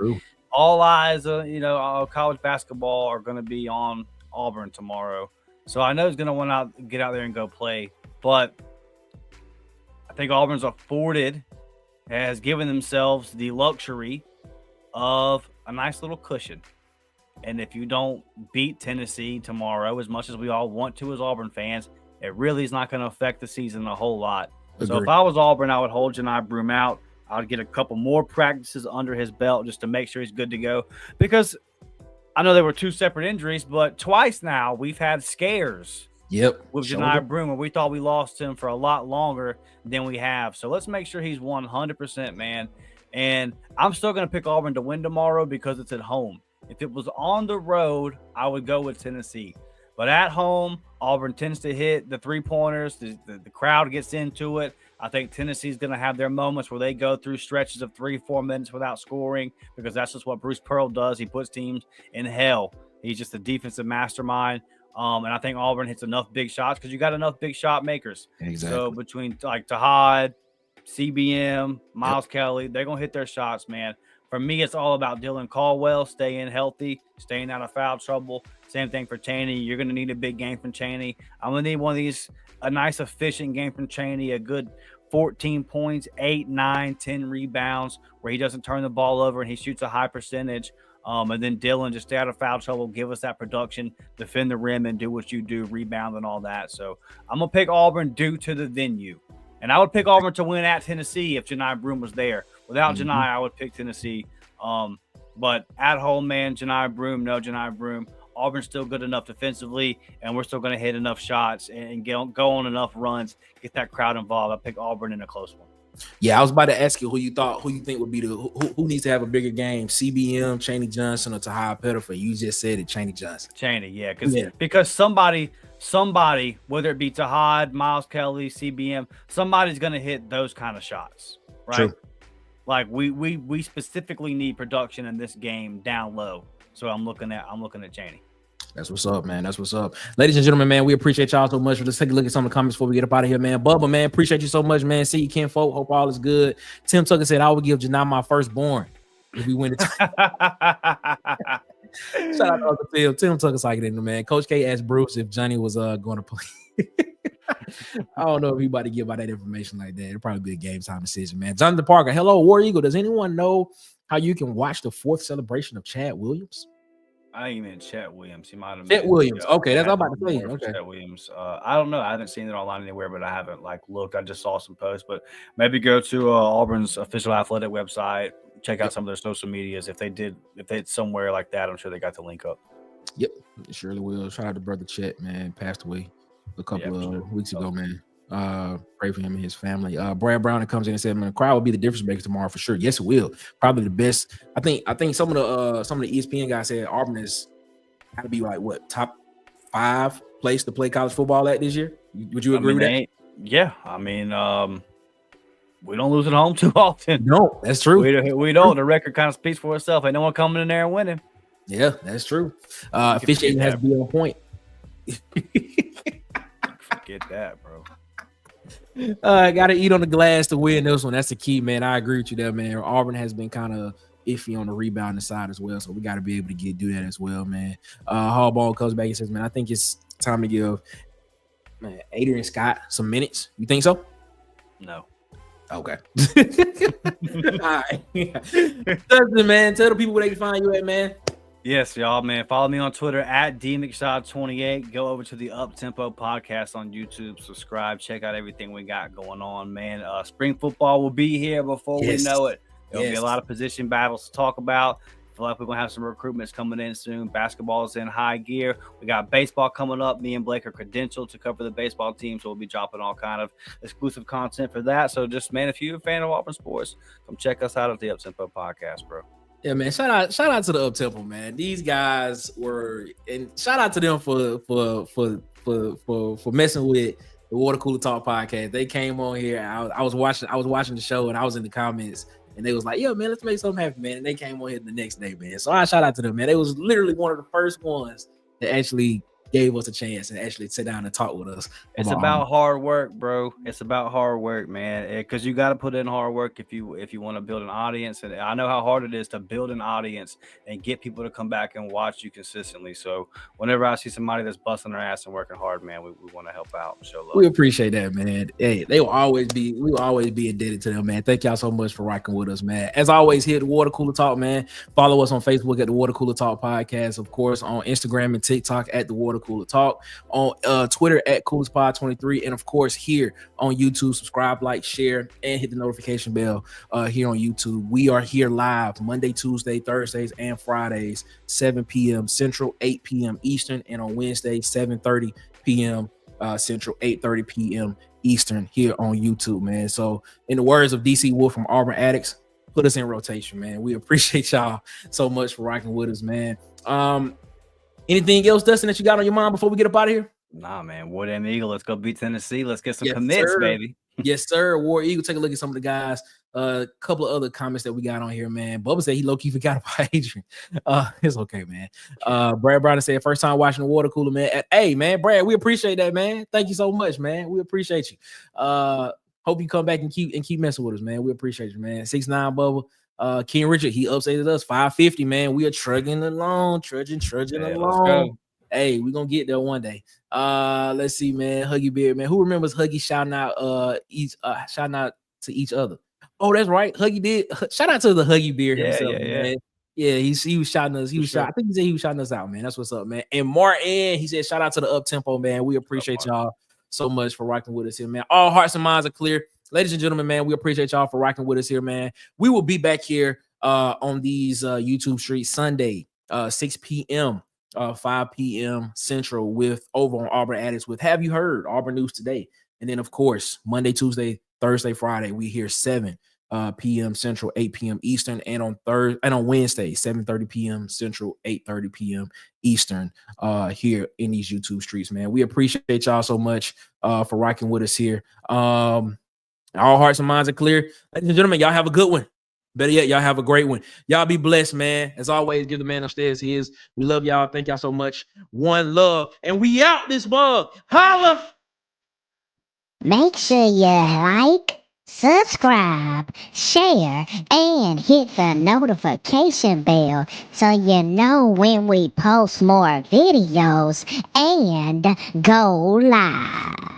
B: all eyes, college basketball are going to be on Auburn tomorrow. So I know he's going to want to get out there and go play. But I think Auburn's has given themselves the luxury of a nice little cushion. And if you don't beat Tennessee tomorrow, as much as we all want to as Auburn fans, it really is not going to affect the season a whole lot. Agreed. So if I was Auburn, I would hold Janai Broome out. I would get a couple more practices under his belt just to make sure he's good to go. Because I know there were 2 separate injuries, but twice now we've had scares. With Janai Broome, and we thought we lost him for a lot longer than we have. So let's make sure he's 100%, man. And I'm still going to pick Auburn to win tomorrow because it's at home. If it was on the road, I would go with Tennessee. But at home, Auburn tends to hit the 3-pointers. The crowd gets into it. I think Tennessee's going to have their moments where they go through stretches of 3-4 minutes without scoring because that's just what Bruce Pearl does. He puts teams in hell. He's just a defensive mastermind. And I think Auburn hits enough big shots because you got enough big shot makers.
A: Exactly.
B: So between like Tahad, CBM, Miles Kelly, they're going to hit their shots, man. For me, it's all about Dylan Caldwell staying healthy, staying out of foul trouble. Same thing for Chaney. You're going to need a big game from Chaney. I'm going to need one of these, a nice, efficient game from Chaney, a good 14 points, 8, 9, 10 rebounds where he doesn't turn the ball over and he shoots a high percentage. And then Dylan, just stay out of foul trouble, give us that production, defend the rim, and do what you do, rebound and all that. So I'm going to pick Auburn due to the venue. And I would pick Auburn to win at Tennessee if Janai Broome was there. Without Janai, I would pick Tennessee. But at home, man, Janai Broome, no Janai Broome. Auburn's still good enough defensively, and we're still going to hit enough shots and go on enough runs, get that crowd involved. I pick Auburn in a close one.
A: Yeah, I was about to ask you who you think would be who needs to have a bigger game, CBM, Chaney Johnson, or Tahai Pettiford. You just said it, Chaney Johnson.
B: Chaney, yeah, because somebody, whether it be Tahad, Miles Kelly, CBM, somebody's gonna hit those kind of shots, right?
A: True.
B: Like we specifically need production in this game down low. So I'm looking at Chaney.
A: That's what's up, man. That's what's up. Ladies and gentlemen, man, we appreciate y'all so much. Let's take a look at some of the comments before we get up out of here, man. Bubba, man, appreciate you so much, man. See you, Ken Folk. Hope all is good. Tim Tucker said, I would give Janai my firstborn if we win it. Shout out to Uncle Phil. Tim Tucker's like it in the man. Coach K asked Bruce if Johnny was going to play. I don't know if anybody give out that information like that. It'll probably be a game time decision, man. Jonathan Parker, hello, War Eagle. Does anyone know how you can watch the 4th celebration of Chad Williams?
B: I ain't even Chet Williams. He might have
A: Chet Williams. Okay, that's all I'm about to say.
B: Okay. Chet Williams. I don't know. I haven't seen it online anywhere, but I haven't looked. I just saw some posts. But maybe go to Auburn's official athletic website. Check out some of their social medias. If it's somewhere like that, I'm sure they got the link up.
A: Yep, it surely will. Shout out to brother Chet, man. Passed away a couple of weeks ago, man. Pray for him and his family. Brad Brown comes in and said, man, the crowd will be the difference maker tomorrow for sure. Yes, it will. Probably the best. I think some of the ESPN guys said Auburn is got to be like what, top 5 place to play college football at this year. Would you agree with that?
B: Yeah, I mean, we don't lose at home too often.
A: No, that's true.
B: We don't. The record kind of speaks for itself. Ain't no one coming in there and winning.
A: Yeah, that's true. Officiating has to be on point.
B: Forget that, bro.
A: Gotta eat on the glass to win this one. That's the key, man. I agree with you there, man. Auburn has been kind of iffy on the rebounding side as well, so we got to be able to do that as well, man. Hardball comes back and says, man, I think it's time to give Adrian Scott some minutes. You think so?
B: No.
A: Okay. All right. Dustin, man, tell the people where they can find you at, man.
B: Yes, y'all, man. Follow me on Twitter at DMcShot28. Go over to the Up Tempo podcast on YouTube. Subscribe. Check out everything we got going on, man. Spring football will be here before we know it. There'll be a lot of position battles to talk about. I feel like we're going to have some recruitments coming in soon. Basketball is in high gear. We got baseball coming up. Me and Blake are credentialed to cover the baseball team, so we'll be dropping all kind of exclusive content for that. So just, man, if you're a fan of Auburn sports, come check us out at the Up Tempo podcast, bro.
A: Yeah, man. Shout out to the Up Tempo, man. These guys and shout out to them for messing with the Water Cooler Talk podcast. They came on here. I was watching the show and I was in the comments and they was like, "Yeah, man, let's make something happen, man." And they came on here the next day, man. So I shout out to them, man. They was literally one of the first ones that actually gave us a chance and actually sit down and talk with us.
B: It's about hard work, bro. It's about hard work, man. Because you got to put in hard work if you want to build an audience. And I know how hard it is to build an audience and get people to come back and watch you consistently. So whenever I see somebody that's busting their ass and working hard, man, we want to help out and show love.
A: We appreciate that, man. Hey, we will always be indebted to them, man. Thank y'all so much for rocking with us, man. As always, here at the Water Cooler Talk, man. Follow us on Facebook at the Water Cooler Talk podcast. Of course, on Instagram and TikTok at the Water Cooler Talk, on Twitter at CoolerSpot23, and of course here on YouTube. Subscribe, like, share, and hit the notification bell here on YouTube. We are here live Monday, Tuesday, Thursdays, and Fridays, 7 p.m. Central, 8 p.m. Eastern, and on Wednesday, 7:30 p.m. Central, 8:30 p.m. Eastern here on YouTube, man. So in the words of DC Wolf from Auburn Addicts, put us in rotation, man. We appreciate y'all so much for rocking with us, man. Anything else, Dustin, that you got on your mind before we get up out of here?
B: Nah, man. War Damn Eagle. Let's go beat Tennessee. Let's get some commits, baby.
A: Yes, sir. War Eagle. Take a look at some of the guys. A couple of other comments that we got on here, man. Bubba said he low-key forgot about Adrian. It's okay, man. Brad Brown said, first time watching the Water Cooler, man. Hey, man, Brad, we appreciate that, man. Thank you so much, man. We appreciate you. Hope you come back and keep messing with us, man. We appreciate you, man. 6'9" Bubba. King Richard, he updated us 550, man. We are trudging along, trudging along.
B: Let's go.
A: Hey, we're gonna get there one day. Let's see, man. Huggy Beard, man. Who remembers Huggy shouting out to each other? Oh, that's right. Huggy did. Shout out to the Huggy Beard himself, man. Yeah, he was shouting us. I think he said he was shouting us out, man. That's what's up, man. And Martin, he said, shout out to the Up Tempo, man. We appreciate y'all so much for rocking with us here, man. All hearts and minds are clear. Ladies and gentlemen, man, we appreciate y'all for rocking with us here, man. We will be back here on these YouTube streets Sunday, 6 p.m., 5 p.m. Central over on Auburn Addicts with Have You Heard? Auburn News Today. And then, of course, Monday, Tuesday, Thursday, Friday, we here 7 p.m. Central, 8 p.m. Eastern, and on Wednesday, 7:30 p.m. Central, 8:30 p.m. Eastern, here in these YouTube streets, man. We appreciate y'all so much for rocking with us here. All hearts and minds are clear. Ladies and gentlemen, y'all have a good one. Better yet, y'all have a great one. Y'all be blessed, man. As always, give the man upstairs his. We love y'all. Thank y'all so much. One love. And we out this mug. Holla!
F: Make sure you like, subscribe, share, and hit the notification bell so you know when we post more videos and go live.